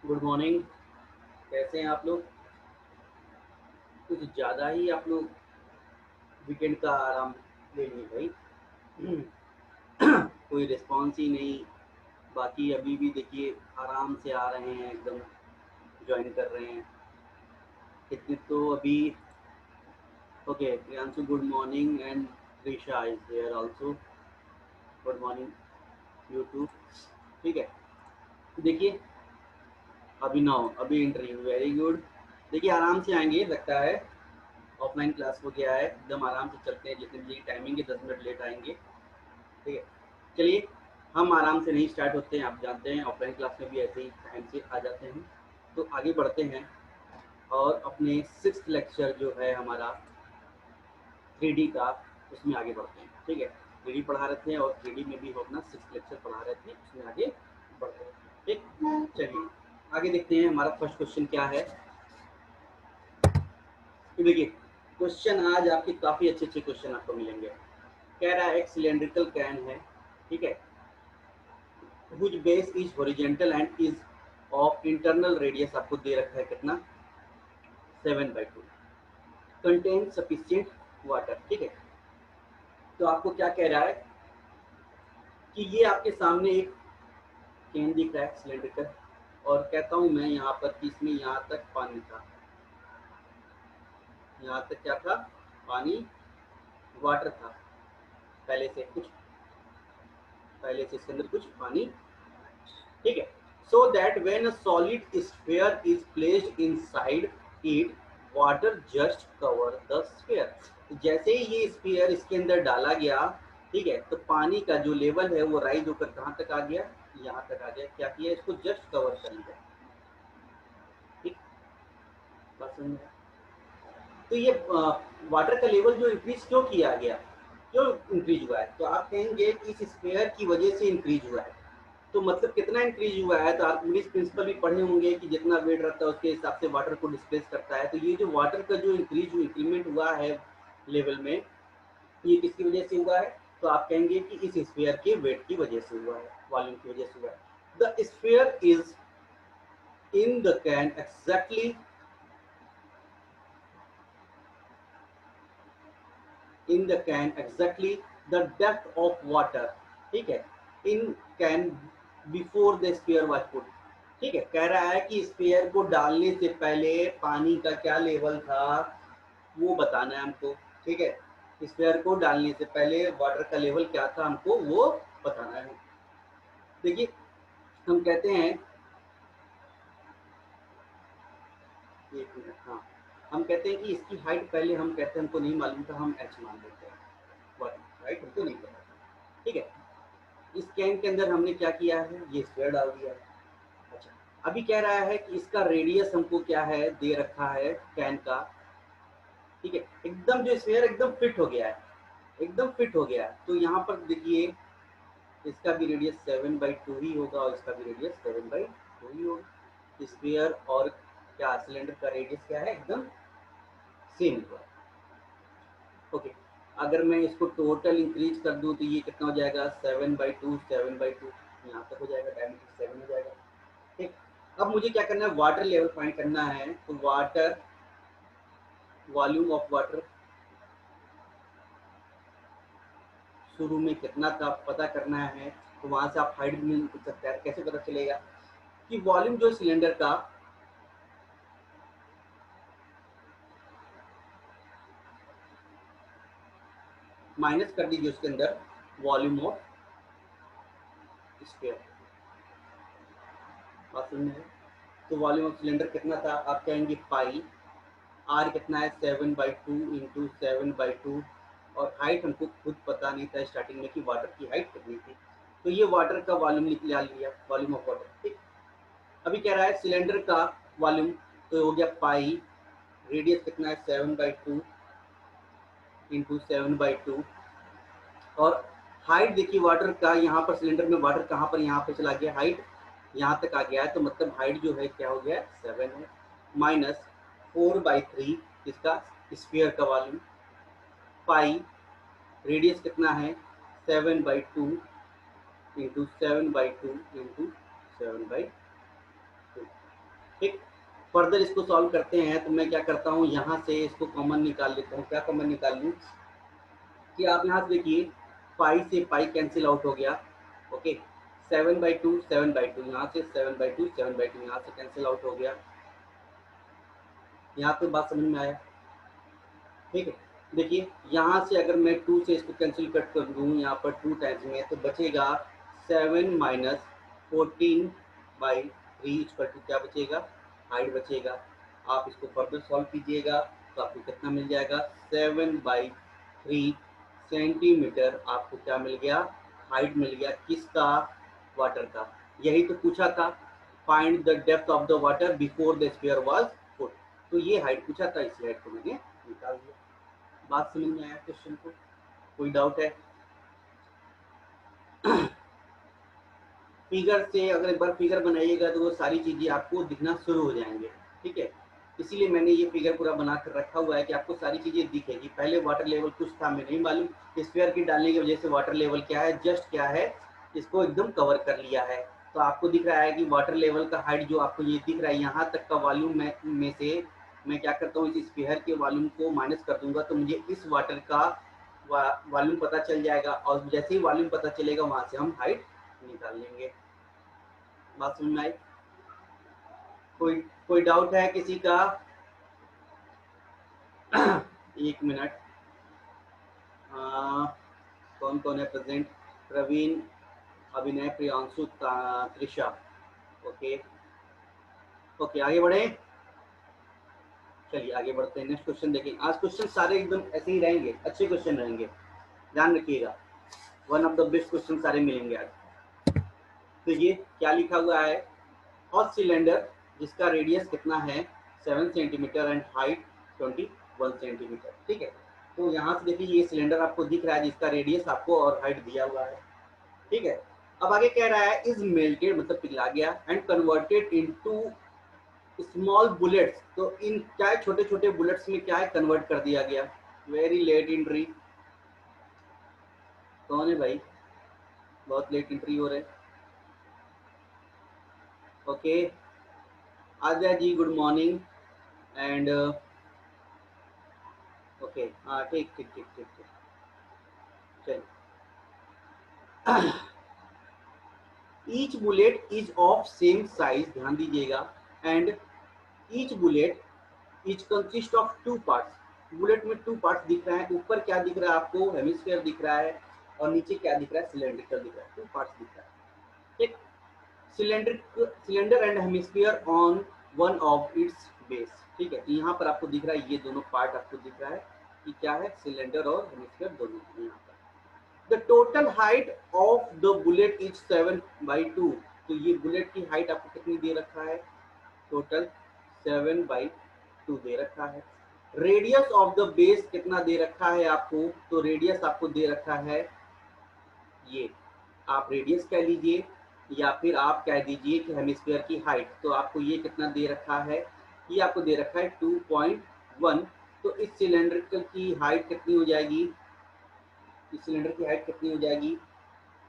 Good morning. कैसे हैं आप लोग? कुछ ज़्यादा ही आप लोग वीकेंड का आराम ले लिए भाई। कोई रिस्पॉन्स ही नहीं। बाकी अभी भी देखिए आराम से आ रहे हैं, एकदम ज्वाइन कर रहे हैं। कितने तो अभी। Okay Priyanshu, good morning and Trisha is there also. Good morning you too. ठीक है, देखिए अभिनव अभी इंटरव्यू, वेरी गुड। देखिए आराम से आएंगे लगता है। ऑफलाइन क्लास हो गया है, एकदम आराम से चलते हैं। जितनी बजे टाइमिंग है 10 मिनट लेट आएंगे। ठीक है, चलिए हम आराम से नहीं स्टार्ट होते हैं। आप जानते हैं ऑफलाइन क्लास में भी ऐसे ही टाइम से आ जाते हैं। तो आगे बढ़ते हैं और अपने 6th लेक्चर जो है हमारा 3D का, उसमें आगे बढ़ते हैं। ठीक है, 3D पढ़ा रहे थे और 3D में भी हम अपना 6th लेक्चर पढ़ा रहे थे, उसमें आगे बढ़ते हैं। ठीक, चलिए आगे देखते हैं हमारा फर्स्ट क्वेश्चन क्या है। तो देखिए क्वेश्चन आज आपके काफ़ी अच्छे अच्छे क्वेश्चन आपको मिलेंगे। कह रहा है एक सिलेंड्रिकल कैन है, ठीक है, which base is horizontal and is of internal radius आपको दे रखा है कितना, 7/2, contain sufficient water। ठीक है, तो आपको क्या कह रहा है कि ये आपके सामने एक कैन दिख रहा है सिलेंड्रिकल, और कहता हूँ मैं यहाँ पर कि इसमें यहाँ तक पानी था, यहाँ तक क्या था, पानी, वाटर था पहले से कुछ, पहले से इसके अंदर कुछ पानी। ठीक है, so that when a solid sphere is placed inside it, water just cover the sphere। जैसे ही ये स्फीयर इसके अंदर डाला गया, ठीक है, तो पानी का जो लेवल है वो राइज होकर कहाँ तक आ गया, यहाँ तक आ गया। क्या किया, इसको जस्ट कवर कर लिया। ठीक, बात समझ में? तो ये वाटर का लेवल जो इंक्रीज क्यों किया गया, क्यों इंक्रीज हुआ है, तो आप कहेंगे कि इस स्फीयर की वजह से इंक्रीज हुआ है। तो मतलब कितना इंक्रीज हुआ है, तो आर्किमिडीज प्रिंसिपल भी पढ़े होंगे कि जितना वेट रहता है उसके हिसाब से वाटर को डिस्प्लेस करता है। तो ये जो वाटर का जो इंक्रीमेंट हुआ है लेवल में, ये किसकी वजह से हुआ है, तो आप कहेंगे कि इस स्फीयर के वेट की वजह से हुआ है, वॉल्यूम की वजह से हुआ है। The sphere is in the can exactly, in the can exactly the depth of water. ठीक है, in can before the sphere was put. ठीक है, कह रहा है कि स्फीयर को डालने से पहले पानी का क्या लेवल था वो बताना है हमको। ठीक है, स्फीयर को डालने से पहले वाटर का लेवल क्या था हमको वो बताना है। देखिए हम कहते हैं, एक मिनट, हाँ, हम कहते हैं कि इसकी हाइट पहले हम कहते हैं हमको नहीं मालूम था, हम एच मान लेते हैं, राइट, हमको नहीं पता था। ठीक है, इस कैन के अंदर हमने क्या किया है, ये स्क्वायर डाल दिया है। अच्छा, अभी कह रहा है कि इसका रेडियस हमको क्या है दे रखा है कैन का। ठीक है, एकदम जो स्क्वायर एकदम फिट हो गया है, एकदम फिट हो गया है। तो यहाँ पर देखिए इसका भी रेडियस 7/2 ही होगा और इसका भी रेडियस 7/2 ही होगा। स्क्वायर और क्या सिलेंडर का रेडियस क्या है, एकदम सेम हुआ। ओके, अगर मैं इसको टोटल इंक्रीज कर दूं तो ये कितना हो जाएगा, 7/2, 7/2, यहाँ तक हो जाएगा, डायमीटर 7 हो जाएगा। ठीक, अब मुझे क्या करना है, वाटर लेवल फाइंड करना है। तो वाटर, वॉल्यूम ऑफ वाटर शुरू में कितना था पता करना है। तो वहां से आप हाइट भी पूछ सकते हैं। कैसे पता चलेगा कि वॉल्यूम जो सिलेंडर का, माइनस कर दीजिए उसके अंदर वॉल्यूम ऑफ स्फीयर, बात समझ में है? तो वॉल्यूम ऑफ सिलेंडर कितना था, आप कहेंगे पाई, आर कितना है 7/2 इंटू 7/2, और हाइट हमको खुद पता नहीं था स्टार्टिंग में कि वाटर की हाइट कितनी थी। तो ये वाटर का वॉल्यूम निकला लिया, वॉल्यूम ऑफ वाटर। ठीक, अभी कह रहा है सिलेंडर का वॉल्यूम, तो हो गया पाई, रेडियस कितना है 7/2 इंटू 7/2, और हाइट देखिए वाटर का, यहाँ पर सिलेंडर में वाटर कहाँ पर, यहाँ पर चला गया, हाइट यहाँ तक आ गया है। तो मतलब हाइट जो है क्या हो गया, 7 है, माइनस 4/3 इसका स्फीयर का वॉल्यूम, पाई रेडियस कितना है 7/2 इंटू 7/2 इंटू 7/2। ठीक, फर्दर इसको सॉल्व करते हैं। तो मैं क्या करता हूँ, यहाँ से इसको कॉमन निकाल लेता हूँ। क्या कॉमन निकाल लूँ कि आप यहाँ से देखिए, पाई से पाई कैंसिल आउट हो गया। ओके, 7/2 7/2, यहाँ से 7/2 7/2 यहाँ से कैंसिल आउट हो गया। यहाँ पे बात समझ में आया? ठीक है, देखिए यहाँ से अगर मैं 2 से इसको कैंसिल कट कर दूँ यहाँ पर 2 टाइम्स में, तो बचेगा 7 माइनस 14/3 इक्वल टू क्या बचेगा, हाइट बचेगा। आप इसको फर्दर सॉल्व कीजिएगा तो आपको कितना मिल जाएगा, 7/3 सेंटीमीटर आपको क्या मिल गया, हाइट मिल गया। किसका, वाटर का। यही तो पूछा था, find the depth of the water before the sphere was put. तो ये हाइट पूछा था, इस हाइट को मैंने निकाल दिया। बात समझ में आया क्वेश्चन को? कोई डाउट है? फिगर से अगर एक बार फिगर बनाइएगा तो वो सारी चीजें आपको दिखना शुरू हो जाएंगे। ठीक है, इसीलिए मैंने ये फिगर पूरा बना कर रखा हुआ है कि आपको सारी चीजें दिखेगी। पहले वाटर लेवल कुछ था हमें नहीं मालूम, स्फीयर की डालने की वजह से वाटर लेवल क्या है, जस्ट क्या है, इसको एकदम कवर कर लिया है। तो आपको दिख रहा है कि वाटर लेवल का हाइट जो आपको ये दिख रहा है, यहाँ तक का वॉल्यूम में से मैं क्या करता हूँ, इस स्फीयर के वॉल्यूम को माइनस कर दूंगा तो मुझे इस वाटर का वॉल्यूम पता चल जाएगा, और जैसे ही वॉल्यूम पता चलेगा वहां से हम हाइट निकाल लेंगे। बात समझ में आई? कोई कोई डाउट है किसी का? एक मिनट, कौन कौन है प्रेजेंट? प्रवीण, अभिनय, प्रियांशु, त्रिशा। ओके ओके, आगे बढ़े। चलिए आगे बढ़ते हैं, नेक्स्ट क्वेश्चन देखें। आज क्वेश्चन सारे एकदम ऐसे ही रहेंगे, अच्छे क्वेश्चन रहेंगे, ध्यान रखिएगा। One of the best question सारे मिलेंगे आज। तो ये क्या लिखा हुआ है, और सिलेंडर जिसका रेडियस कितना है 7 सेंटीमीटर एंड हाइट 21 सेंटीमीटर। ठीक है, तो यहाँ से देखिए ये सिलेंडर आपको दिख रहा है जिसका रेडियस आपको और हाइट दिया हुआ है। ठीक है, अब आगे कह रहा है इज मेल्टेड मतलब पिघला गया and converted into small bullets. तो इन क्या है, छोटे छोटे बुलेट्स में क्या है, कन्वर्ट कर दिया गया। Very late entry. कौन है भाई, बहुत लेट एंट्री हो रहे? Okay, Aadya ji good morning. And okay, हाँ ठीक ठीक ठीक ठीक ठीक, चलिए। Each bullet is of same size, ध्यान दीजिएगा, and each bullet is consist of 2 parts. Bullet में 2 पार्ट्स दिख रहे हैं, ऊपर क्या दिख रहा है आपको, हेमिस्फीयर दिख रहा है, और नीचे क्या दिख रहा है, सिलेंड्रिकल दिख रहा है। 2 पार्ट्स दिख रहा है। ठीक, cylinder and hemisphere on one of its base. ठीक है, तो यहाँ पर आपको दिख रहा है, ये दोनों पार्ट आपको दिख रहा है कि क्या है, सिलेंडर और हेमिस्फीयर दोनों यहाँ पर। The total height of the bullet is 7/2। तो ये बुलेट की हाइट आपको कितनी दे रखा है, टोटल 7/2 दे रखा है। रेडियस ऑफ द बेस कितना दे रखा है आपको, तो रेडियस आपको दे रखा है, ये आप रेडियस कह लीजिए या फिर आप कह दीजिए कि हेमिस्फीयर की हाइट। तो आपको ये कितना दे रखा है, ये आपको दे रखा है 2.1। तो इस सिलेंडर की हाइट कितनी हो जाएगी, इस सिलेंडर की हाइट कितनी हो जाएगी,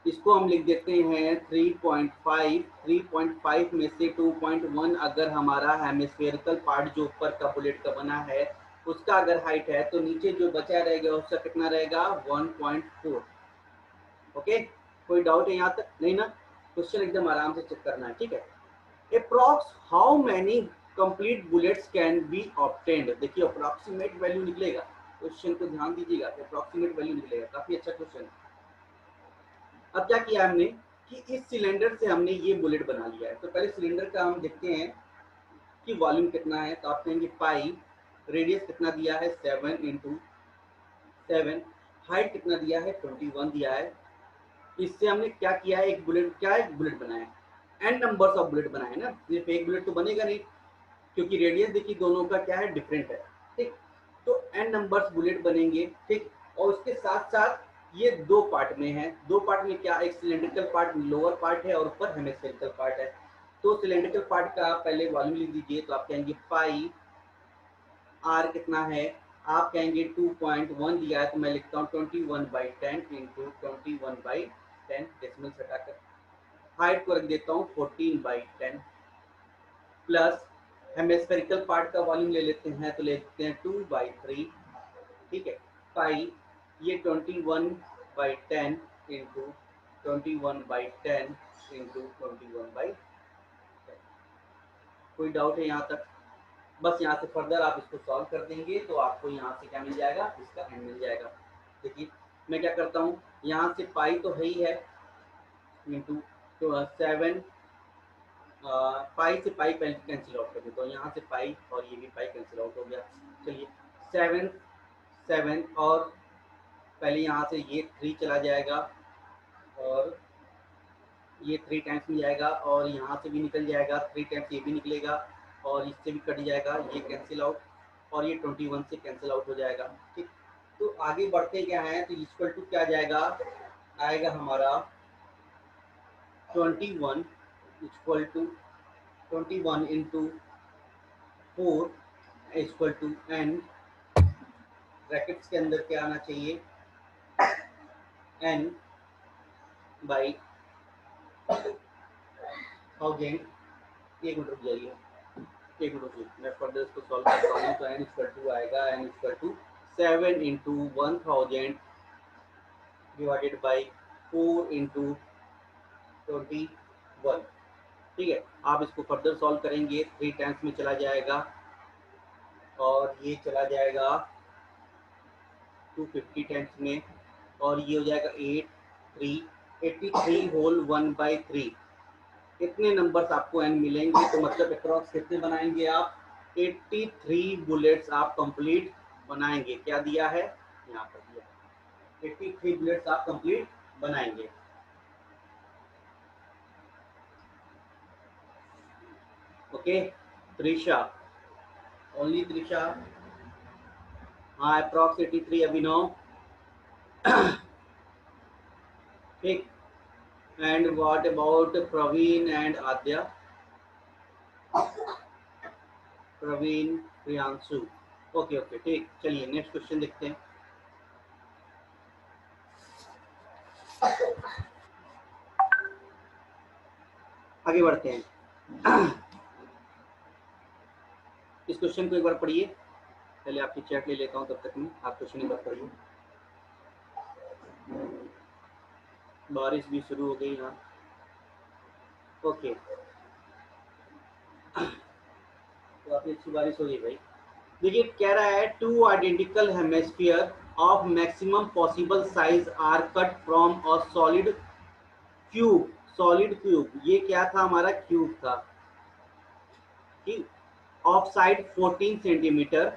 इसको हम लिख देते हैं 3.5। 3.5 में से 2.1 अगर हमारा हेमिस्फेरिकल पार्ट जो ऊपर का बुलेट का बना है उसका अगर हाइट है, तो नीचे जो बचा रहेगा उसका कितना रहेगा, 1.4। ओके, कोई डाउट है यहाँ तक? नहीं ना, क्वेश्चन एकदम आराम से चेक करना है। ठीक है, approx how many complete bullets can be obtained. देखिए अप्रॉक्सीमेट वैल्यू निकलेगा, क्वेश्चन को ध्यान दीजिएगा, अप्रॉक्सीमेट वैल्यू निकलेगा। काफी अच्छा क्वेश्चन है। अब क्या किया हमने कि इस सिलेंडर से हमने ये बुलेट बना लिया है। तो पहले सिलेंडर का हम देखते हैं कि वॉल्यूम कितना है। तो आप कहेंगे पाई, रेडियस कितना दिया है 7/7, हाइट कितना दिया है 21 दिया है। इससे हमने क्या किया है, एक बुलेट, क्या एक बुलेट बनाया, एन नंबर्स ऑफ बुलेट बनाए ना, सिर्फ एक बुलेट तो बनेगा नहीं, क्योंकि रेडियस देखिए दोनों का क्या है, डिफरेंट है। ठीक, तो एन नंबर्स बुलेट बनेंगे। ठीक, और उसके साथ साथ ये 2 पार्ट में है। 2 पार्ट में क्या, एक सिलेंड्रिकल पार्ट लोअर पार्ट है और ऊपर हेमिस्फेरिकल पार्ट है। तो सिलेंड्रिकल पार्ट का पहले वॉल्यूम लिख दीजिए। तो आप कहेंगे पाई, आर कितना है, आप कहेंगे 2.1 दिया है, तो मैं लिखता हूँ 21/10 इंटू 21/10 डेसिमल हटाकर। हाइट को रख देता हूँ 14/10 प्लस हेमिस्फेरिकल पार्ट का वॉल्यूम ले लेते हैं, तो ले लेते हैं 2/3, ठीक है। पाई ये 21/10 इंटू 21/10 इंटू 21/10। कोई डाउट है यहाँ तक? बस यहाँ से फर्दर आप इसको सॉल्व कर देंगे तो आपको यहाँ से क्या मिल जाएगा, इसका एंड मिल जाएगा। देखिए मैं क्या करता हूँ, यहाँ से पाई तो है ही है, इंटू तो 7, पाई से पाई कैंसिल आउट कर देता हूँ, यहाँ से पाई और ये भी पाई कैंसिल आउट हो गया। चलिए 7 7 और पहले यहाँ से ये 3 चला जाएगा और ये 3 टाइम्स में जाएगा और यहाँ से भी निकल जाएगा, 3 टाइम्स ये भी निकलेगा और इससे भी कट जाएगा, ये कैंसिल आउट और ये 21 से कैंसिल आउट हो जाएगा, ठीक। तो आगे बढ़ते क्या है, तो इक्वल टू क्या जाएगा, आएगा हमारा 21 equal to 21 into 4 equal to n, brackets के अंदर क्या आना चाहिए, n बाई 1000। एक मिनट रुक जाइए, एक मिनट रुकिए, मैं फर्दर इसको सॉल्व करता हूँ। तो n इक्वल टू आएगा, n equal to 7 into 1000 divided by 4 into 21, ठीक है। आप इसको फर्दर सॉल्व करेंगे, 3 टाइम्स में चला जाएगा और ये चला जाएगा 250 टाइम्स में और ये हो जाएगा 83 होल 1/3। इतने नंबर्स आपको n मिलेंगे, तो मतलब अप्रॉक्स कितने बनाएंगे आप, 83 बुलेट्स आप कंप्लीट बनाएंगे। क्या दिया है यहाँ पर, दिया 83 बुलेट्स आप कंप्लीट बनाएंगे। ओके त्रिशा, ओनली त्रिशा, हाँ अप्रॉक्स 83 अभिनव, ठीक। And what about Praveen and Aadya, Praveen Priyanshu, okay okay ठीक। चलिए नेक्स्ट क्वेश्चन देखते हैं। आगे बढ़ते हैं। इस क्वेश्चन को एक बार पढ़िए, पहले आपकी चैट ले लेता हूँ, तब तक में आप क्वेश्चन एक बार पढ़िए। बारिश भी शुरू हो गई यहाँ, ओके। तो काफी अच्छी बारिश हो गई भाई। देखिए कह रहा है two identical hemisphere of maximum possible size are cut from a solid cube, solid cube, ये क्या था हमारा, क्यूब था, ठीक। ऑफ साइड 14 सेंटीमीटर,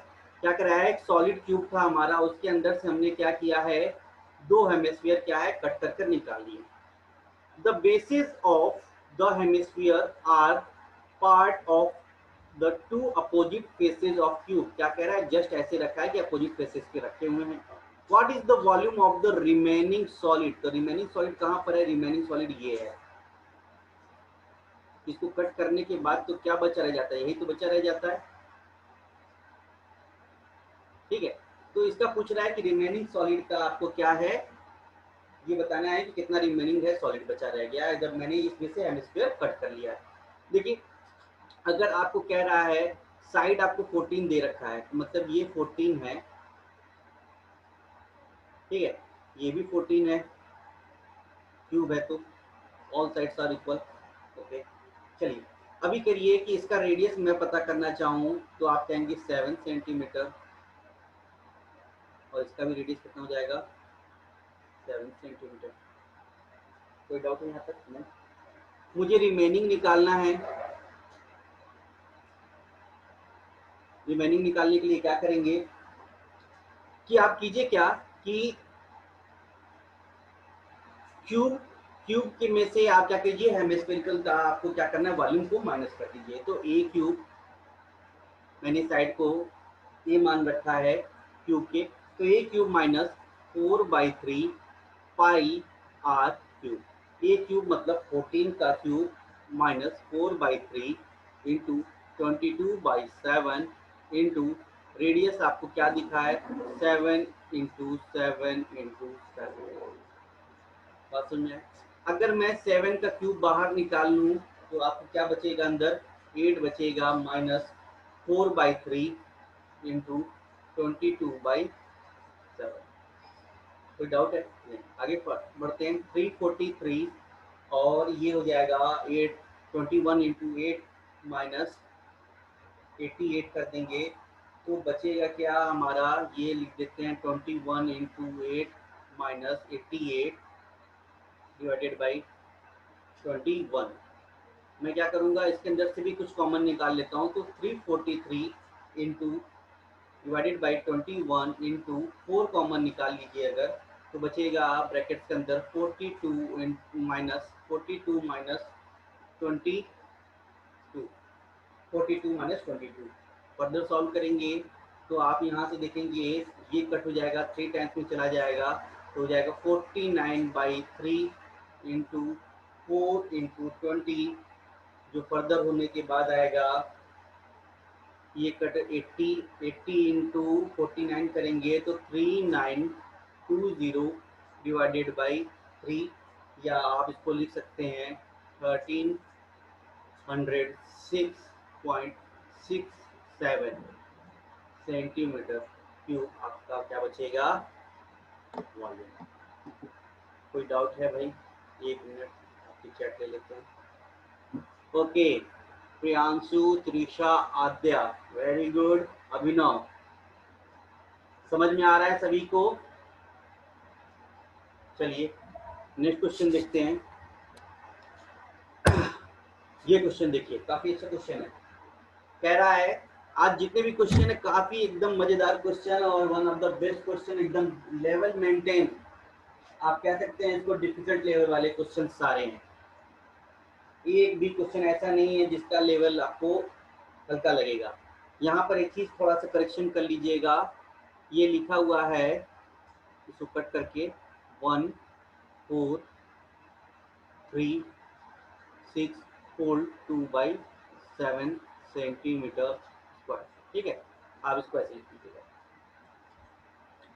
क्या कर रहा है, एक सॉलिड क्यूब था हमारा, उसके अंदर से हमने क्या किया है, 2 हेमिस्फीयर क्या है कट कर कर निकाल लिए। The basis of the hemisphere are part of the 2 opposite faces of cube, क्या कह रहा है, जस्ट ऐसे रखा है कि अपोजिट फेसेस के रखे हुए हैं। What is the volume of the remaining solid, तो रिमेनिंग सॉलिड कहां पर है, रिमेनिंग सॉलिड ये है। इसको कट करने के बाद तो क्या बचा रह जाता है, यही तो बचा रह जाता है, ठीक है। तो इसका पूछ रहा है कि रिमेनिंग सॉलिड का आपको क्या है, ये बताना है कि कितना रिमेनिंग है सॉलिड बचा रह गया है जब मैंने इसमें से हेमिस्फीयर कट कर लिया है। देखिए अगर आपको कह रहा है साइड आपको 14 दे रखा है, मतलब ये 14 है, ठीक है, ये भी 14 है, क्यूब है तो all sides are equal, okay. चलिए अभी करिए कि इसका रेडियस मैं पता करना चाहूँ, तो आप कहेंगे 7 सेंटीमीटर और इसका भी रेडियस कितना हो जाएगा, 7 सेंटीमीटर। कोई डाउट है यहाँ तक, नहीं। मुझे रिमेनिंग निकालना है, रिमेनिंग निकालने के लिए क्या करेंगे कि आप कीजिए क्या कि क्यूब, क्यूब के में से आप क्या कीजिए, हेमिस्फेरिकल का आपको क्या करना है, वॉल्यूम को माइनस कर दीजिए। तो ए क्यूब, मैंने साइड को ए मान रखा है क्यूब के, तो a cube minus 4/3 pi r cube, a cube मतलब 14 का cube minus 4/3 into 22/7 into radius आपको क्या दिखा है, 7 इंटू 7 इंटू 7। बात समझ में आए? अगर मैं 7 का क्यूब बाहर निकाल लूँ तो आपको क्या बचेगा अंदर, 8 बचेगा माइनस 4/3 इंटू 22/7। कोई डाउट है? नहीं। आगे बढ़ते हैं। 343 और ये हो जाएगा 8, 21 इंटू 8 माइनस 88 कर देंगे तो बचेगा क्या हमारा, ये लिख देते हैं 21 इंटू 8 माइनस 88 डिवाइडेड बाई 21। मैं क्या करूँगा, इसके अंदर से भी कुछ कॉमन निकाल लेता हूँ। तो 343 into divided by 21 into 4 common निकाल लीजिए अगर, तो बचेगा ब्रैकेट्स के अंदर 42 माइनस 22 42 फर्दर सॉल्व करेंगे तो आप यहाँ से देखेंगे ये कट हो जाएगा, 3 टाइम्स में चला जाएगा तो हो जाएगा 49/3 इंटू 4 इंटू 20, जो फर्दर होने के बाद आएगा ये कट 80 इंटू 49 करेंगे तो 3920 डिवाइडेड बाई 3, या आप इसको लिख सकते हैं 1306.67 सेंटीमीटर क्यूब आपका क्या बचेगा, वॉल्यूम। कोई डाउट है भाई? एक मिनट आपकी चैट ले लेते हैं। ओके, प्रियांशु, त्रिशा, आद्या, वेरी गुड। अभिनव, समझ में आ रहा है सभी को? चलिए नेक्स्ट क्वेश्चन देखते हैं। ये क्वेश्चन देखिए, काफी अच्छा क्वेश्चन है। कह रहा है आज जितने भी क्वेश्चन है काफी एकदम मजेदार क्वेश्चन और one of the best question, एकदम लेवल मेंटेन, आप कह सकते हैं इसको डिफिकल्ट लेवल वाले क्वेश्चन सारे हैं। एक भी क्वेश्चन ऐसा नहीं है जिसका लेवल आपको हल्का लगेगा। यहाँ पर एक चीज थोड़ा सा करेक्शन कर लीजिएगा, ये लिखा हुआ है, इसको कट करके 1436/2/7 सेंटीमीटर स्क्वायर। ठीक है, आप इसको ऐसे लिख लीजिएगा,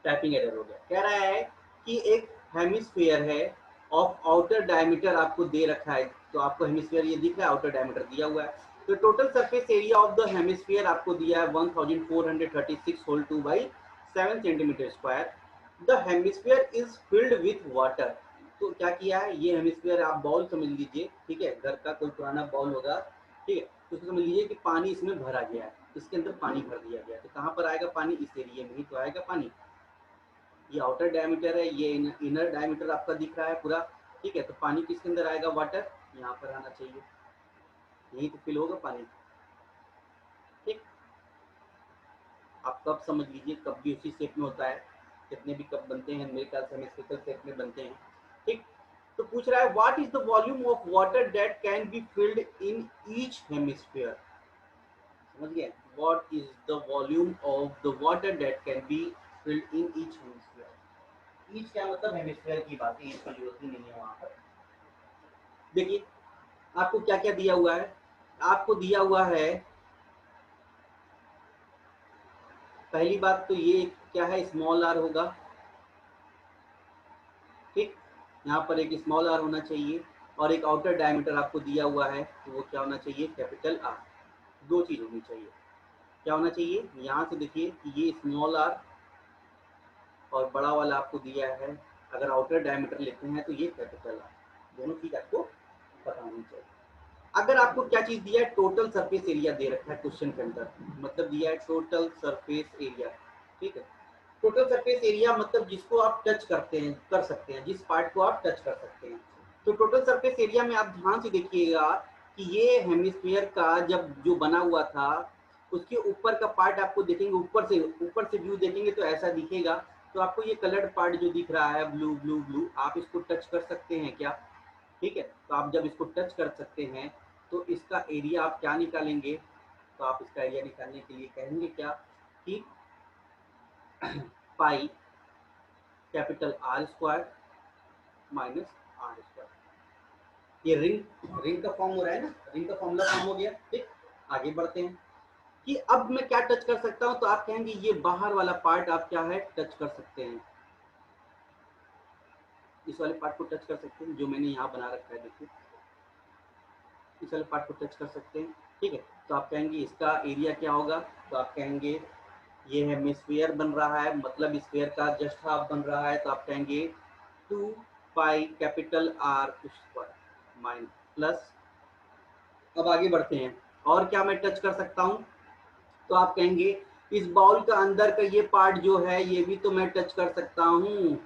टाइपिंग एरर हो गया। कह रहा है कि एक हेमिस्फीयर है ऑफ आउटर डायमीटर आपको दे रखा है, तो आपको हेमिस्फीयर ये दिख रहा है, आउटर डायमीटर दिया हुआ है। तो total surface area of the hemisphere आपको दिया है 1436 whole 2/7 centimetre square. The hemisphere is filled with water. तो क्या किया है, ये हेमिस्फीयर आप बाउल समझ लीजिए, ठीक है, घर का कोई पुराना बाउल होगा, ठीक है, तो उसको समझ लीजिए कि पानी इसमें भरा गया है, इसके अंदर पानी भर दिया गया है। तो कहाँ पर आएगा पानी, इस एरिया में ही तो आएगा पानी। ये आउटर डायमीटर है, ये इनर डायमीटर आपका दिख रहा है पूरा, ठीक है। तो पानी किसके अंदर आएगा, वाटर, यहाँ पर आना चाहिए, यही तो फिल होगा पानी। ठीक, आप कप समझ लीजिए, कप भी उसी शेप में होता है, कितने भी कप बनते हैं मेरे ख्याल से हेमिस्फेरिकल शेप में बनते हैं। ठीक, तो पूछ रहा है what is the volume of water that can be filled in each hemisphere. समझ गए, what is the volume of the water that can be filled in each hemisphere. Each क्या मतलब, हेमिस्फीयर की बात है, इसकी जरूरत ही नहीं है वहां पर। देखिए आपको क्या क्या दिया हुआ है, आपको दिया हुआ है, पहली बात तो ये क्या है, स्मॉल आर होगा, ठीक, यहाँ पर एक स्मॉल आर होना चाहिए और एक आउटर डायमीटर आपको दिया हुआ है, तो वो क्या होना चाहिए, कैपिटल आर। दो चीज होनी चाहिए, क्या होना चाहिए, यहाँ से देखिए ये स्मॉल आर और बड़ा वाला आपको दिया है, अगर आउटर डायमीटर लेते हैं तो ये कैपिटल आर, दोनों चीज आपको पता होनी चाहिए। अगर आपको क्या चीज दिया है, टोटल सरफेस एरिया दे रखा है क्वेश्चन के अंदर, मतलब दिया है टोटल सरफेस एरिया, ठीक है। टोटल सरफेस एरिया मतलब जिसको आप टच करते हैं, कर सकते हैं, जिस पार्ट को आप टच कर सकते हैं। तो टोटल सरफेस एरिया में आप ध्यान से देखिएगा कि ये हेमिस्फीयर का जब जो बना हुआ था, उसके ऊपर का पार्ट आपको देखेंगे, ऊपर से व्यू देखेंगे तो ऐसा दिखेगा। तो आपको ये कलर्ड पार्ट जो दिख रहा है ब्लू ब्लू ब्लू, आप इसको टच कर सकते हैं क्या, ठीक है। तो आप जब इसको टच कर सकते हैं तो इसका एरिया आप क्या निकालेंगे, तो आप इसका एरिया निकालने के लिए कहेंगे क्या कि pi capital R square minus r square. ये रिंग का फॉर्म हो रहा है ना, रिंग का फॉर्मूला फॉर्म हो गया। ठीक, आगे बढ़ते हैं कि अब मैं क्या टच कर सकता हूं, तो आप कहेंगे ये बाहर वाला पार्ट आप क्या है, टच कर सकते हैं, इस वाले पार्ट को टच कर सकते हैं, जो मैंने यहाँ बना रखा है, देखिए इस वाले पार्ट को टच कर सकते हैं, ठीक है। तो आप कहेंगे इसका एरिया क्या होगा, तो आप कहेंगे ये हेमिस्फीयर बन रहा है, मतलब स्फीयर का जस्ट हाफ बन रहा है, तो आप कहेंगे 2 पाई capital R square minus plus. अब आगे बढ़ते हैं, और क्या मैं टच कर सकता हूँ, तो आप कहेंगे इस बाउल का अंदर का ये पार्ट जो है ये भी तो मैं टच कर सकता हूँ,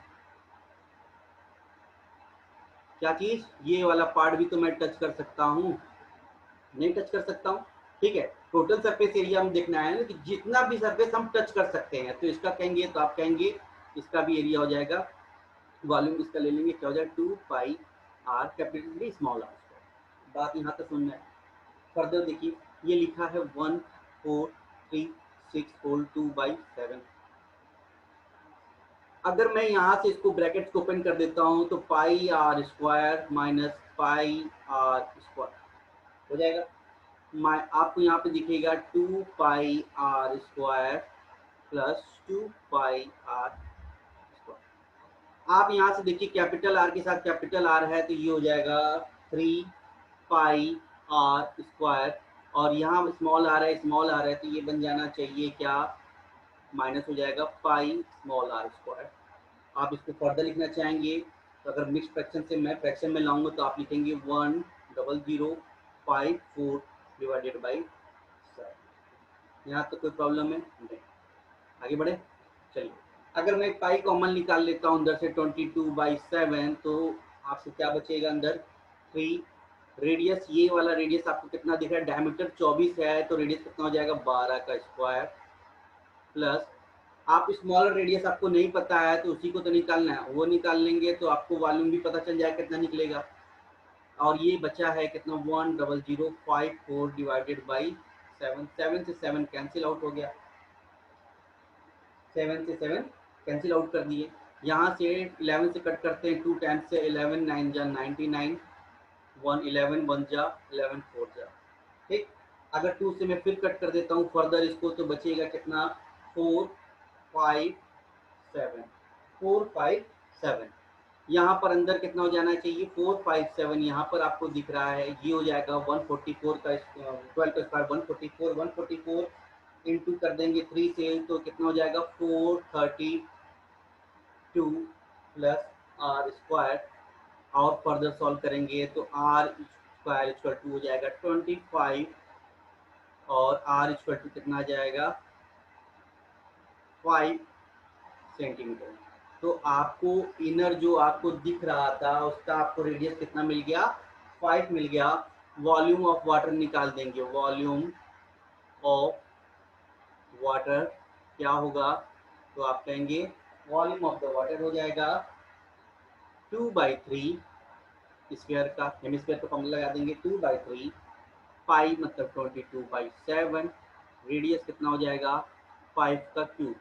क्या चीज, ये वाला पार्ट भी तो मैं टच कर सकता हूँ, नहीं टच कर सकता हूँ। ठीक है, टोटल सरफेस एरिया हम देखना है ना कि जितना भी सरफेस हम टच कर सकते हैं, तो इसका कहेंगे, तो आप कहेंगे इसका भी एरिया हो जाएगा, वॉल्यूम इसका ले लेंगे, क्या हो जाएगा 2 pi r capital d small r. बात यहाँ तक सुनना है। फर्दर देखिए, ये लिखा है 1436 होल 2/7। अगर मैं यहाँ से इसको ब्रैकेट्स ओपन कर देता हूँ तो pi r square minus pi r square हो जाएगा। आपको यहाँ पे दिखेगा 2 pi r square plus 2 pi r square. आप यहाँ से देखिए कैपिटल आर के साथ कैपिटल आर है तो ये हो जाएगा 3 पाई आर स्क्वायर, और यहाँ स्मॉल आर है, स्मॉल आर है तो ये बन जाना चाहिए क्या, माइनस हो जाएगा पाई स्मॉल आर स्क्वायर। आप इसको फर्दर लिखना चाहेंगे तो अगर मिक्स फ्रैक्शन से मैं फ्रैक्शन में लाऊंगा तो आप लिखेंगे 1005 डिवाइडेड बाई 7। यहाँ तो कोई प्रॉब्लम है नहीं, आगे बढ़े। चलिए, अगर मैं पाई कॉमन निकाल लेता हूँ अंदर से 22/7, तो आपसे क्या बचेगा अंदर 3। रेडियस, ये वाला रेडियस आपको कितना दिख रहा है, डायमीटर 24 है तो रेडियस कितना हो जाएगा 12 का स्क्वायर, प्लस आप स्मॉलर रेडियस आपको नहीं पता है तो उसी को तो निकालना है, वो निकाल लेंगे तो आपको वॉल्यूम भी पता चल जाएगा कितना निकलेगा। और ये बचा है कितना 1005 डिवाइडेड बाई 7। 7 से 7 कैंसिल आउट हो गया, 7 से 7 कैंसिल आउट कर दिए। यहाँ से 11 से कट करते हैं, 2 टाइम्स से 11 9 जा 99, 1 11 1 जा 11 4 जा। ठीक, अगर 2 से मैं फिर कट कर देता हूँ फर्दर इसको तो बचेगा कितना 4 5 7, 4 5 7। यहाँ पर अंदर कितना हो जाना चाहिए 4 5 7, यहाँ पर आपको दिख रहा है ये हो जाएगा 144 का 12 का स्क्वायर 144, 144 इंटू कर देंगे 3 से तो कितना हो जाएगा 432 प्लस आर स्क्वायर। और फर्दर सॉल्व करेंगे तो आर स्क्वायर इक्वल टू हो जाएगा 25, और आर इक्वल टू कितना आ जाएगा 5 सेंटीमीटर। तो आपको इनर जो आपको दिख रहा था उसका आपको रेडियस कितना मिल गया 5 मिल गया। वॉल्यूम ऑफ वाटर निकाल देंगे, वॉल्यूम ऑफ वाटर क्या होगा, तो आप कहेंगे वॉल्यूम ऑफ द वाटर हो जाएगा 2/3, स्फीयर का हेमिस्फीयर का फॉर्मूला लगा देंगे 2/3 पाई मतलब 22/7, रेडियस कितना हो जाएगा 5 का क्यूब।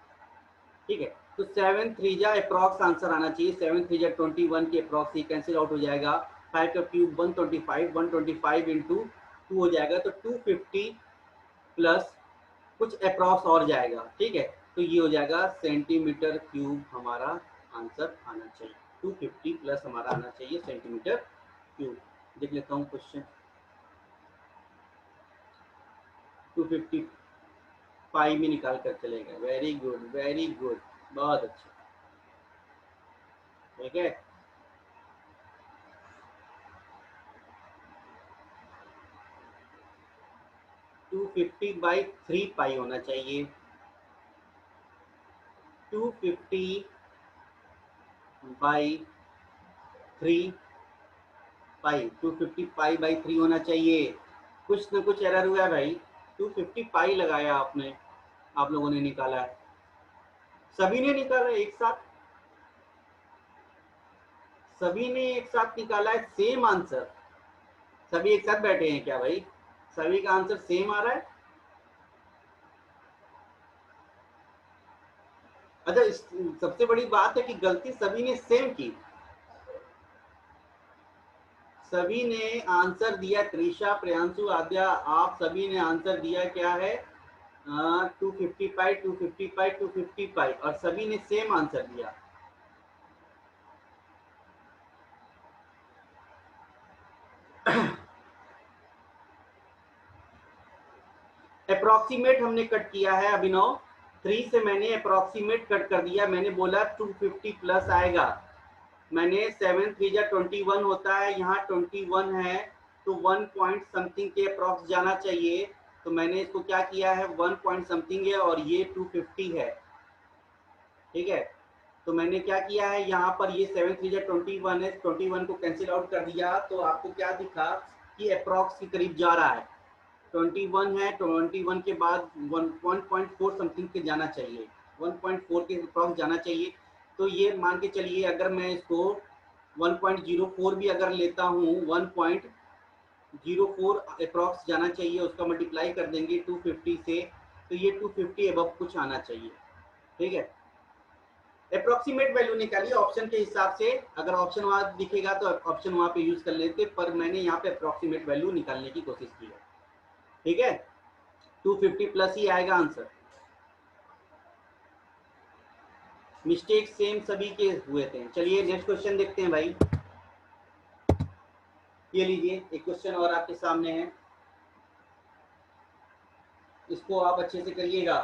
ठीक है, तो 7 3 जा अप्रॉक्स आंसर आना चाहिए, 7 3 जा 21 के अप्रॉक्स ही कैंसिल आउट हो जाएगा। 5 का क्यूब 125, 125 इंटू 2 हो जाएगा तो 250 प्लस कुछ अप्रॉक्स और जाएगा। ठीक है, तो ये हो जाएगा सेंटीमीटर क्यूब हमारा आंसर आना चाहिए, 250 प्लस हमारा आना चाहिए सेंटीमीटर क्यूब। देख लेता हूँ क्वेश्चन, 250 पाई में निकाल कर चलेगा, वेरी गुड वेरी गुड, बहुत अच्छा। ठीक है, 250/3 पाई होना चाहिए, 250/3 पाई, 250 पाई/3 होना चाहिए। कुछ ना कुछ एरर हुआ है भाई, 250 पाई लगाया आपने, आप लोगों ने निकाला है, सभी ने निकाला एक साथ, सभी ने एक साथ निकाला है सेम आंसर। सभी एक साथ बैठे हैं क्या भाई, सभी का आंसर सेम आ रहा है। अच्छा, सबसे बड़ी बात है कि गलती सभी ने सेम की, सभी ने आंसर दिया, त्रिशा प्रियांशु आद्या आप सभी ने आंसर दिया क्या है 255 255 255, और सभी ने सेम आंसर दिया। अप्रोक्सीमेट हमने कट किया है अभिनव, 3 से मैंने अप्रोक्सीमेट कट कर दिया, मैंने बोला 250 प्लस आएगा, मैंने 7 3 जा 21 होता है, यहाँ 21 है तो 1 पॉइंट समथिंग के अप्रॉक्स जाना चाहिए, तो मैंने इसको क्या किया है 1 पॉइंट समथिंग है और ये 250 है, ठीक है। तो मैंने क्या किया है यहाँ पर ये 7 3 जा 21 है, 21 को कैंसिल आउट कर दिया तो आपको क्या दिखा कि अप्रॉक्स के करीब जा रहा है, 21 है, 21 के बाद 1.4 समथिंग के जाना चाहिए, 1.4 के अप्रॉक्स जाना चाहिए। तो ये मान के चलिए अगर मैं इसको 1.04 भी अगर लेता हूँ, 1.04 अप्रॉक्स जाना चाहिए, उसका मल्टीप्लाई कर देंगे 250 से, तो ये 250 अबव कुछ आना चाहिए, ठीक है। अप्रोक्सीमेट वैल्यू निकालिए ऑप्शन के हिसाब से, अगर ऑप्शन वहां दिखेगा तो ऑप्शन वहां पे यूज कर लेते, पर मैंने यहाँ पे अप्रोक्सीमेट वैल्यू निकालने की कोशिश की है, ठीक है। 250 प्लस ही आएगा आंसर। मिस्टेक सेम सभी के हुए थे। चलिए नेक्स्ट क्वेश्चन देखते हैं भाई, ये लीजिए एक क्वेश्चन और आपके सामने है, इसको आप अच्छे से करिएगा।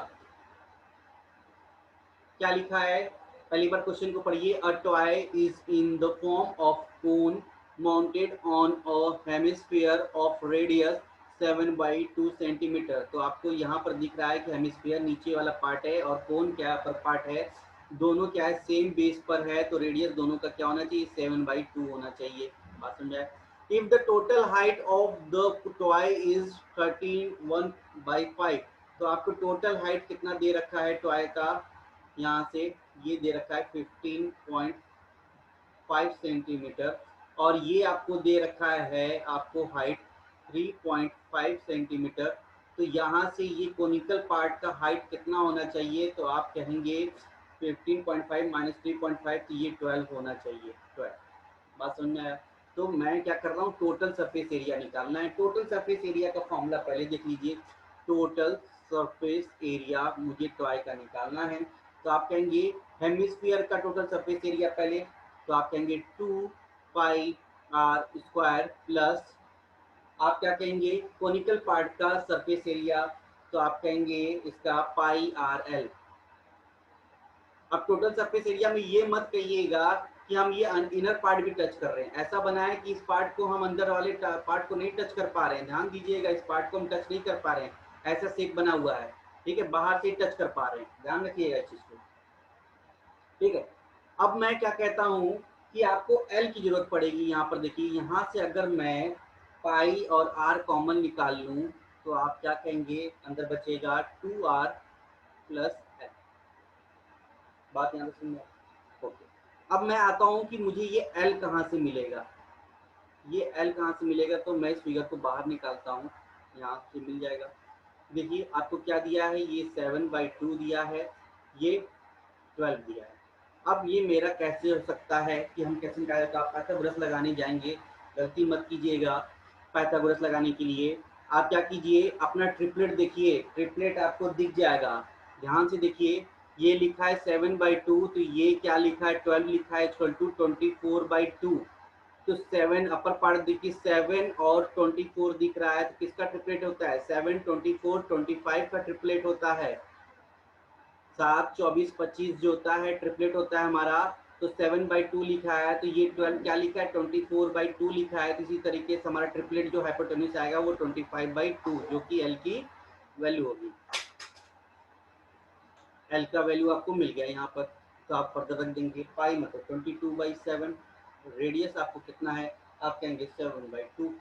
क्या लिखा है, पहली बार क्वेश्चन को पढ़िए। A toy is in the form of cone mounted on a hemisphere of radius 7/2 centimetre. तो आपको यहाँ पर दिख रहा है कि हेमिस्फीयर नीचे वाला पार्ट है और कोन क्या अपर पार्ट है, दोनों क्या है सेम बेस पर है, तो रेडियस दोनों का क्या होना चाहिए 7/2 होना चाहिए। बात समझाए। If the total height of the toy is 13 1/5, तो आपको टोटल हाइट कितना दे रखा है टॉय का, यहाँ से ये दे रखा है 15.5 सेंटीमीटर, और ये आपको दे रखा है आपको हाइट 3.5 सेंटीमीटर। तो यहाँ से ये कोनिकल पार्ट का हाइट कितना होना चाहिए, तो आप कहेंगे 15.5 माइनस 3.5, तो ये 12 होना चाहिए, 12। बात समझ में आया। तो मैं क्या कर रहा हूँ, टोटल सरफेस एरिया निकालना है। टोटल सरफेस एरिया का फॉर्मूला पहले देख लीजिए, टोटल सरफेस एरिया मुझे टॉय का निकालना है, तो आप कहेंगे हेमिस्फीयर का टोटल सरफेस एरिया पहले, तो आप कहेंगे 2πr² प्लस आप क्या कहेंगे कोनिकल पार्ट का सरफेस एरिया, तो आप कहेंगे इसका πrl। अब टोटल सरफेस एरिया में ये मत कहिएगा कि हम ये इनर पार्ट भी टच कर रहे हैं, ऐसा बना है कि इस पार्ट को हम अंदर वाले पार्ट को नहीं टच कर पा रहे हैं, ध्यान दीजिएगा इस पार्ट को हम टच नहीं कर पा रहे हैं, ऐसा शेप बना हुआ है, ठीक है, बाहर से टच कर पा रहे हैं, ध्यान रखिएगा इस चीज को, ठीक है। अब मैं क्या कहता हूँ कि आपको एल की जरूरत पड़ेगी, यहाँ पर देखिए, यहाँ से अगर मैं पाई और आर कॉमन निकाल लूँ तो आप क्या कहेंगे, अंदर बचेगा 2r प्लस एल। बात यहाँ से सुनिए, ओके। अब मैं आता हूँ कि मुझे ये एल कहाँ से मिलेगा, ये एल कहाँ से मिलेगा, तो मैं इस फिगर को बाहर निकालता हूँ, यहाँ से मिल जाएगा। देखिए आपको क्या दिया है, ये 7/2 दिया है, ये 12 दिया है। अब ये मेरा कैसे हो सकता है कि हम कैसे निकालें, तो आप पाइथागोरस लगाने जाएंगे, गलती मत कीजिएगा। पाइथागोरस लगाने के लिए आप क्या कीजिए, अपना ट्रिपलेट देखिए, ट्रिपलेट आपको दिख जाएगा, ध्यान से देखिए, ये लिखा है 7/2, तो ये क्या लिखा है 12 लिखा है, 24/2, तो 7 अपर पार्ट देखिए 7 और 24 दिख रहा है, तो किसका ट्रिपलेट होता है 7 24 25 का ट्रिपलेट होता है, 7 24 25 जो होता है ट्रिपलेट होता है हमारा, तो 7/2 लिखा है, तो ये 12 क्या लिखा है 24/2 लिखा है, तो इसी तरीके से हमारा ट्रिपलेट जो हाइपोटेन्यूज आएगा वो 25/2, जो कि एल की वैल्यू होगी। एल का वैल्यू आपको मिल गया यहाँ पर, तो आप फर्दर रख देंगे, पाई मतलब 22/7, रेडियस आपको कितना है, आप कहेंगे 7/2,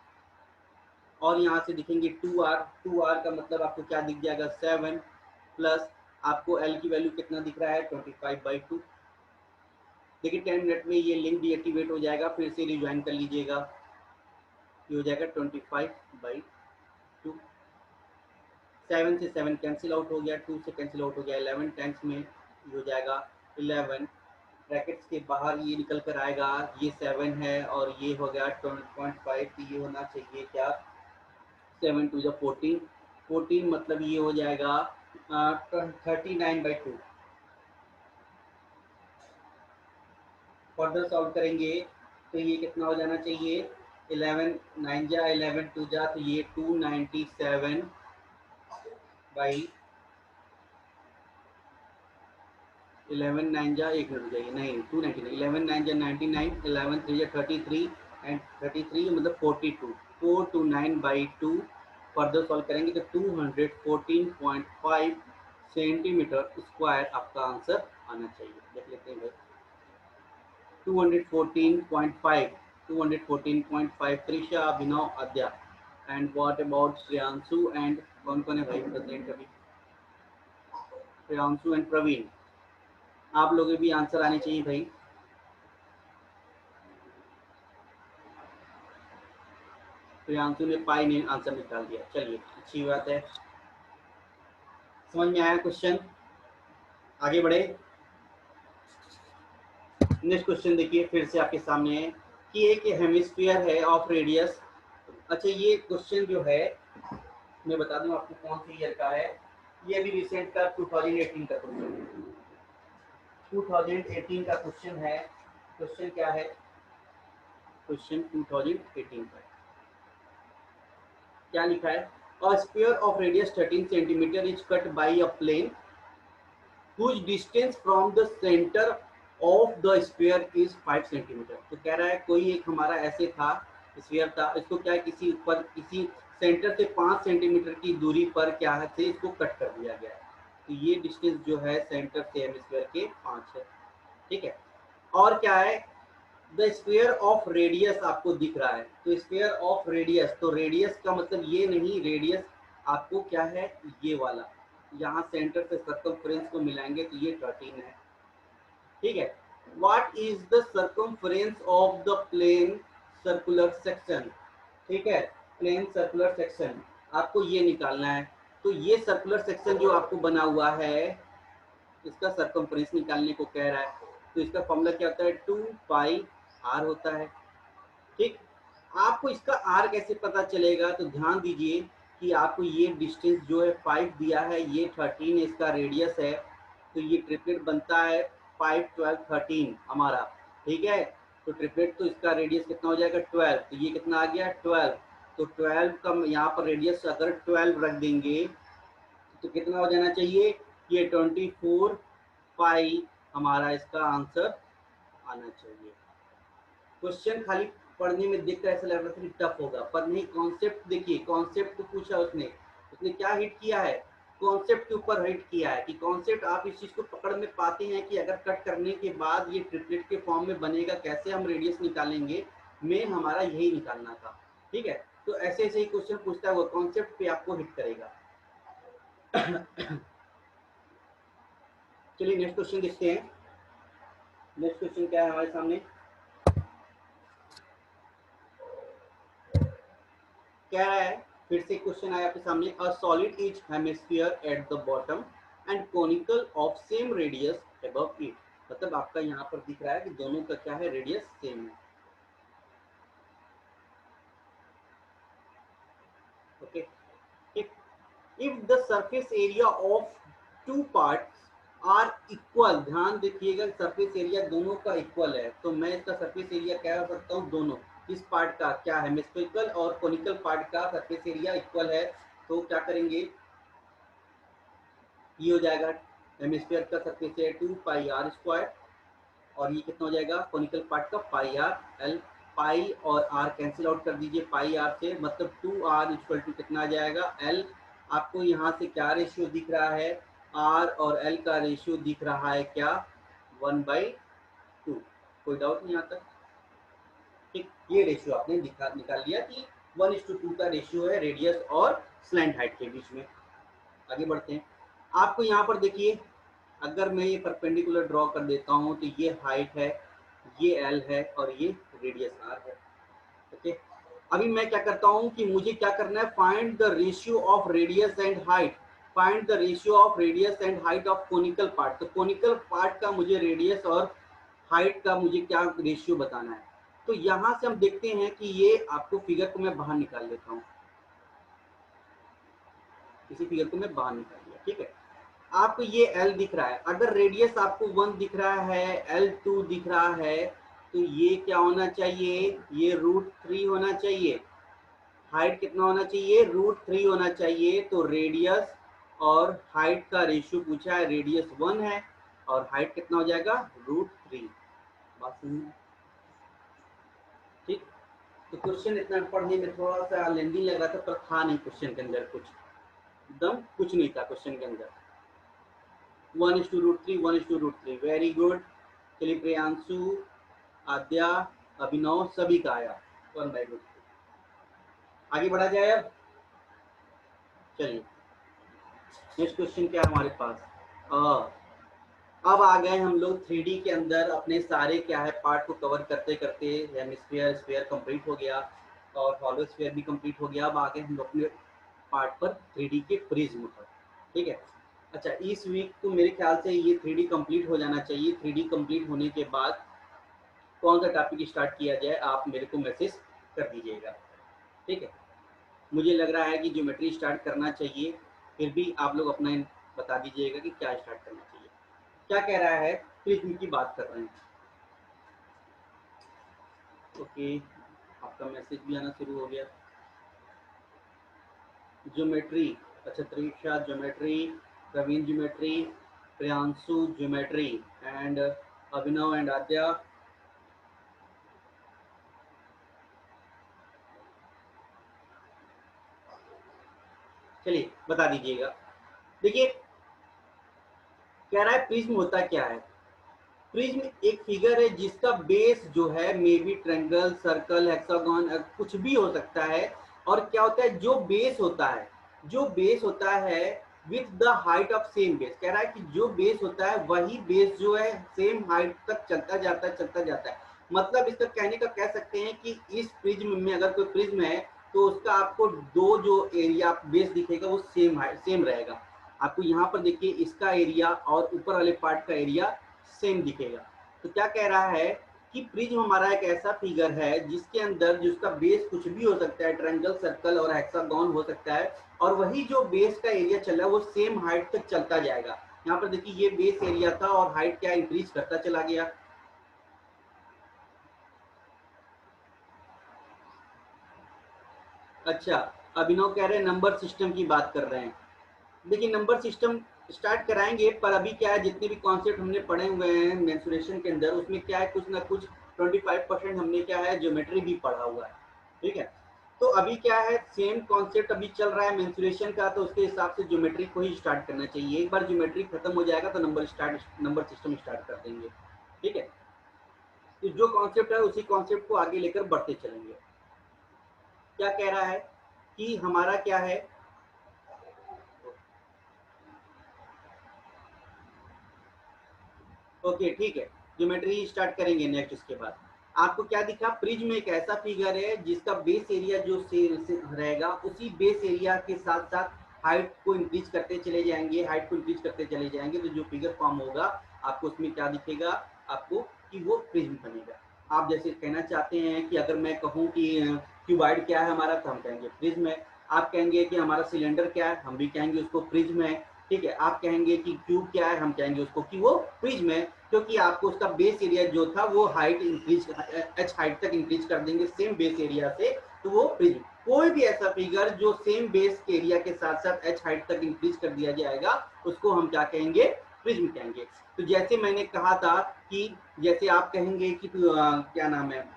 और यहाँ से दिखेंगे 2r का मतलब आपको क्या दिख जाएगा 7, प्लस आपको एल की वैल्यू कितना दिख रहा है 25/2। देखिए 10 मिनट में ये लिंक डीएक्टिवेट हो जाएगा, फिर से रिज्वाइन कर लीजिएगा, ये हो जाएगा 25/2। 7 से 7 कैंसिल आउट हो गया, 2 से कैंसिल आउट हो गया, 11 टाइम्स में ये हो जाएगा 11, ब्रैकेट्स के बाहर ये निकल कर आएगा, ये 7 है और ये हो गया 20.5, तो ये होना चाहिए क्या 7 2 14, 14 मतलब ये हो जाएगा 39/2। फर्दर सॉल्व करेंगे तो ये कितना हो जाना चाहिए, 11 9 जा 11 2 जा, तो ये 297 बाई 11 9 जा 1 मिनट जाइए, नहीं 299, 11 9 जा 99, 11 3 जा 33 एंड 33 मतलब 42, 429 बाई 2 फर्दर सॉल्व करेंगे तो 214.5 सेंटीमीटर स्क्वायर आपका आंसर आना चाहिए। देख लेते हैं भाई, 214.5, 214.5 Trisha, Abhinav, Aadya and what about Shreyanshu and कौन कौन है भाई प्रेजेंट अभी? श्रेयांशु एंड प्रवीण, आप लोगों भी आंसर आने चाहिए भाई। प्रियांशु ने पाई ने आंसर निकाल दिया, चलिए अच्छी बात है, समझ में आया क्वेश्चन, आगे बढ़े। नेक्स्ट क्वेश्चन देखिए फिर से आपके सामने है कि एक हेमिस्फीयर है ऑफ रेडियस। अच्छा ये क्वेश्चन जो है मैं बता दूं आपको कौन सी ईयर का है, ये अभी रिसेंट का 2018 का क्वेश्चन है, 2018 का क्वेश्चन है। क्वेश्चन क्या है? क्वेश्चन 2018 का क्या लिखा है? A sphere of radius 13 centimetre is cut by a plane whose distance from the center of the sphere is 5 centimetre. तो कह रहा है कोई एक हमारा ऐसे था स्फीयर था, इसको क्या किसी ऊपर किसी सेंटर से 5 सेंटीमीटर की दूरी पर क्या है से इसको कट कर दिया गया है। तो ये डिस्टेंस जो है सेंटर से हेमिस्फीयर के 5 है, ठीक है। और क्या है? द स्फीयर ऑफ रेडियस आपको दिख रहा है, तो स्फीयर ऑफ रेडियस, तो रेडियस का मतलब ये नहीं, रेडियस आपको क्या है ये वाला, यहाँ सेंटर से सर्कमफ्रेंस को मिलाएंगे तो ये 13 है, ठीक है। What is the circumference of the plane circular section, ठीक है, प्लेन सर्कुलर सेक्शन आपको ये निकालना है। तो ये सर्कुलर सेक्शन जो आपको बना हुआ है इसका सर्कमफ्रेंस निकालने को कह रहा है, तो इसका फॉर्मूला क्या होता है? 2 पाई आर होता है, ठीक। आपको इसका आर कैसे पता चलेगा? तो ध्यान दीजिए कि आपको ये डिस्टेंस जो है 5 दिया है, ये 13 इसका रेडियस है, तो ये ट्रिपलेट बनता है 5 12 13 हमारा, ठीक है। तो ट्रिपलेट तो इसका रेडियस कितना हो जाएगा 12, तो ये कितना आ गया 12, तो 12 का यहाँ पर रेडियस अगर 12 रख देंगे तो कितना हो जाना चाहिए? ये 24 पाई हमारा इसका आंसर आना चाहिए। क्वेश्चन खाली पढ़ने में देखकर ऐसा लग रहा था कि टफ होगा, पर नहीं, कॉन्सेप्ट देखिए, कॉन्सेप्ट तो पूछा उसने, उसने क्या हिट किया है? कॉन्सेप्ट के ऊपर हिट किया है कि कॉन्सेप्ट आप इस चीज को पकड़ में पाते हैं कि अगर कट करने के बाद ये ट्रिपलेट के फॉर्म में बनेगा, कैसे हम रेडियस निकालेंगे, में हमारा यही निकालना था, ठीक है। तो ऐसे ऐसे ही क्वेश्चन पूछता है वो, कॉन्सेप्ट पे आपको हिट करेगा। चलिए नेक्स्ट क्वेश्चन देखते हैं। नेक्स्ट क्वेश्चन क्या है हमारे सामने? क्या है? फिर से क्वेश्चन आया आपके सामने, a solid is hemisphere at the bottom and conical of same radius above it. मतलब आपका यहाँ पर दिख रहा है कि दोनों का क्या है, रेडियस सेम है, ओके, ठीक। If the surface area of two parts are equal, ध्यान देखिएगा सरफेस एरिया दोनों का इक्वल है, तो मैं इसका सरफेस एरिया क्या कर सकता हूँ, दोनों इस पार्ट का क्या है, हेमिस्फेरिकल और कोनिकल पार्ट का सरफेस एरिया इक्वल है, तो क्या करेंगे, ये हो जाएगा हेमिस्फीयर का surface area 2 pi r square, और ये कितना हो जाएगा कोनिकल पार्ट का पाई आर एल, पाई और आर कैंसिल आउट कर दीजिए पाई आर से, मतलब 2r इक्वल टू कितना आ जाएगा एल। आपको यहाँ से क्या रेशियो दिख रहा है, आर और एल का रेशियो दिख रहा है क्या, 1/2, कोई डाउट नहीं आता, ठीक। ये रेशियो आपने निकाल लिया कि 1:2 का रेशियो है रेडियस और स्लैंट हाइट के बीच में। आगे बढ़ते हैं। आपको यहाँ पर देखिए, अगर मैं ये परपेंडिकुलर ड्रॉ कर देता हूँ तो ये हाइट है, ये एल है और ये रेडियस आर है, ओके। अभी मैं क्या करता हूँ कि मुझे क्या करना है, find the ratio of radius and height, find the ratio of radius and height of conical part. तो कोनिकल पार्ट का मुझे रेडियस और हाइट का मुझे क्या रेशियो बताना है। तो यहाँ से हम देखते हैं कि ये आपको फिगर को मैं बाहर निकाल लेता हूँ, इसी फिगर को मैं बाहर निकाल लिया, ठीक है। आपको ये L दिख रहा है, अगर रेडियस आपको 1 दिख रहा है, L2 दिख रहा है, तो ये क्या होना चाहिए, ये √3 होना चाहिए। हाइट कितना होना चाहिए, √3 होना चाहिए। तो रेडियस और हाइट का रेशियो पूछा है, रेडियस 1 है और हाइट कितना हो जाएगा √3। बात समझ में? ठीक। तो क्वेश्चन इतना पढ़ने में थोड़ा सा लेंदी लग रहा था, पर था नहीं क्वेश्चन के अंदर कुछ, एकदम कुछ नहीं था क्वेश्चन के अंदर। 1:√3, 1:√3, वेरी गुड। चलिए प्रियांशु, आद्या, अभिनव सभी का आया 1/√3। आगे बढ़ा जाए अब। चलिए नेक्स्ट क्वेश्चन क्या है हमारे पास। अब आ गए हम लोग 3D के अंदर, अपने सारे क्या है पार्ट को कवर करते करते, हेमिस्फीयर स्फीयर कंप्लीट हो गया और हॉलो स्फीयर भी कंप्लीट हो गया। अब आ गए हम लोग अपने पार्ट पर 3D के प्रिज्म पर। ठीक है। अच्छा, इस वीक तो मेरे ख्याल से ये 3D कंप्लीट हो जाना चाहिए। 3D कंप्लीट होने के बाद कौन सा टॉपिक स्टार्ट किया जाए आप मेरे को मैसेज कर दीजिएगा। ठीक है। मुझे लग रहा है कि ज्योमेट्री स्टार्ट करना चाहिए, फिर भी आप लोग अपना बता दीजिएगा कि क्या स्टार्ट करना चाहिए। क्या कह रहा है, प्रिज्म की बात कर रहे हैं। ओके, आपका मैसेज भी आना शुरू हो गया। ज्योमेट्री, अच्छा Trisha geometry, Praveen geometry, Priyanshu geometry and Abhinav and Aadya. चलिए बता दीजिएगा। देखिए कह रहा है प्रिज्म होता क्या है। प्रिज्म एक फिगर है जिसका बेस जो है may be triangle, circle, hexagon, कुछ भी हो सकता है। और क्या होता है जो बेस होता है, जो बेस होता है with the height of same base. कह रहा है कि जो बेस होता है वही बेस जो है सेम हाइट तक चलता जाता है, चलता जाता है। मतलब इसका कहने का कह सकते हैं कि इस प्रिज्म में अगर कोई प्रिज्म है तो उसका आपको दो जो एरिया बेस दिखेगा वो सेम हाइट सेम रहेगा। आपको यहाँ पर देखिए इसका एरिया और ऊपर वाले पार्ट का एरिया सेम दिखेगा। तो क्या कह रहा है कि प्रिज्म हमारा एक ऐसा फिगर है जिसके अंदर जिसका बेस कुछ भी हो सकता है, ट्रायंगल, सर्कल और हेक्सागन हो सकता है, और वही जो बेस का एरिया चल रहा है वो सेम हाइट तक चलता जाएगा। यहाँ पर देखिए ये बेस एरिया था और हाइट क्या इंक्रीज करता चला गया। अच्छा, अभिनव कह रहे हैं नंबर सिस्टम की बात कर रहे हैं। देखिए नंबर सिस्टम स्टार्ट कराएंगे, पर अभी क्या है जितने भी कॉन्सेप्ट हमने पढ़े हुए हैं मेंसुरेशन के अंदर उसमें क्या है कुछ ना कुछ 25% हमने क्या है ज्योमेट्री भी पढ़ा हुआ है। ठीक है। तो अभी क्या है सेम कॉन्सेप्ट अभी चल रहा है मेंसुरेशन का, तो उसके हिसाब से ज्योमेट्री को ही स्टार्ट करना चाहिए। एक बार ज्योमेट्री खत्म हो जाएगा तो नंबर सिस्टम स्टार्ट कर देंगे। ठीक है। तो जो कॉन्सेप्ट है उसी कॉन्सेप्ट को आगे लेकर बढ़ते चलेंगे। क्या कह रहा है कि हमारा क्या है, ओके ठीक है, ज्योमेट्री स्टार्ट करेंगे नेक्स्ट। इसके बाद आपको क्या दिखा, प्रिज्म एक ऐसा फिगर है जिसका बेस एरिया जो से रहेगा उसी बेस एरिया के साथ साथ हाइट को इंक्रीज करते चले जाएंगे, हाइट को इंक्रीज करते चले जाएंगे, तो जो फिगर फॉर्म होगा आपको उसमें क्या दिखेगा, आपको कि वो प्रिज्म बनेगा। आप जैसे कहना चाहते हैं कि अगर मैं कहूँ कि क्यूबाइड क्या है हमारा, तो हम कहेंगे प्रिज्म है। आप कहेंगे कि हमारा सिलेंडर क्या है, हम भी कहेंगे उसको प्रिज्म है। ठीक है। आप कहेंगे कि क्यूब क्या है, हम कहेंगे उसको कि वो प्रिज्म है, क्योंकि आपको उसका बेस एरिया जो था वो हाइट इंक्रीज एच हाइट तक इंक्रीज कर देंगे सेम बेस एरिया से, तो वो प्रिज्म। कोई भी ऐसा फिगर जो सेम बेस एरिया के साथ साथ एच हाइट तक इंक्रीज कर दिया जाएगा उसको हम क्या कहेंगे, प्रिज्म कहेंगे। तो जैसे मैंने कहा था कि जैसे आप कहेंगे कि क्या नाम है,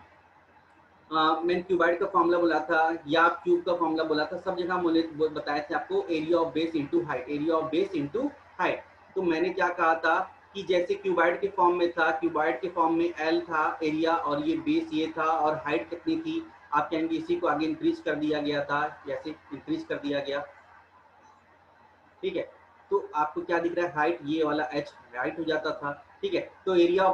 मैंने क्यूबाइड का फॉर्मूला बोला था या क्यूब का फॉर्मूला बोला था, सब जगह मैंने बताए थे आपको area of base into height, area of base into height. तो मैंने क्या कहा था कि जैसे क्यूबाइड के फॉर्म में था, क्यूबाइड के फॉर्म में एल था एरिया और ये बेस ये था और हाइट कितनी थी, आप कहेंगे इसी को आगे इंक्रीज कर दिया गया था, जैसे इंक्रीज कर दिया गया। ठीक है। तो आपको क्या दिख रहा है, हाइट ये वाला एच हाइट हो जाता था। ठीक है। तो एरिया